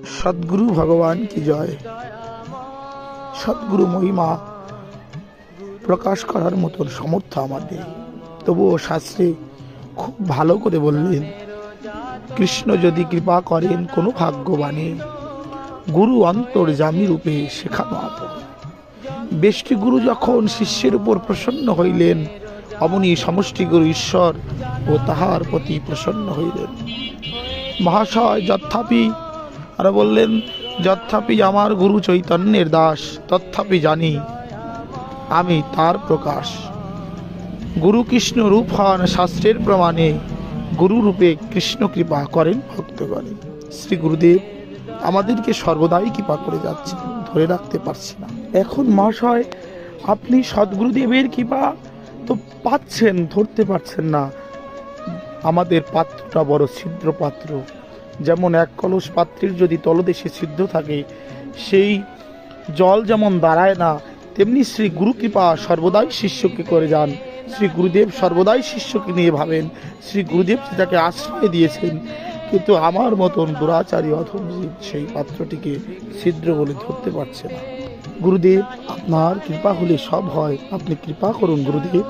সদ্গুরু ভগবান কি জয়। সদ্গুরু মহিমা প্রকাশ করার মতন সামর্থ্য আমার নেই, তবুও শাস্ত্রে খুব ভালো করে বললেন, কৃষ্ণ যদি কৃপা করেন কোনো ভাগ্যবানে, গুরু অন্তর্যামী রূপে শেখানো আপন। বেষ্টি গুরু যখন শিষ্যের উপর প্রসন্ন হইলেন, অমনি সমষ্টি গুরু ঈশ্বর ও তাহার প্রতি প্রসন্ন হইলেন। মহাশয় যথাপি আর বললেন, যথাপি আমার গুরু চৈতন্যের দাস, তথাপি জানি আমি তার প্রকাশ। গুরু কৃষ্ণ রূপ হন শাস্ত্রের প্রমাণে, গুরু রূপে কৃষ্ণ কৃপা করেন ভক্তগণে। শ্রী গুরুদেব আমাদেরকে সর্বদাই কৃপা করে যাচ্ছেন, ধরে রাখতে পারছি না। এখন মহাশয় আপনি সদ্গুরুদেবের কৃপা তো পাচ্ছেন, ধরতে পারছেন না। আমাদের পাত্রটা বড় ছিদ্র পাত্র। যেমন এক কলস পাত্রের যদি তলদেশে ছিদ্র থাকে, সেই জল যেমন দাঁড়ায় না, তেমনি শ্রী গুরু কৃপা সর্বদাই শিষ্যকে করে যান। শ্রী গুরুদেব সর্বদাই শিষ্যকে নিয়ে ভাবেন, শ্রী গুরুদেব তাকে আশ্রয় দিয়েছেন, কিন্তু আমার মতন দুরাচারী অধম জীব সেই পাত্রটিকে ছিদ্র বলে ধরতে পারছে না। গুরুদেব আপনার কৃপা হলে সব হয়, আপনি কৃপা করুন গুরুদেব।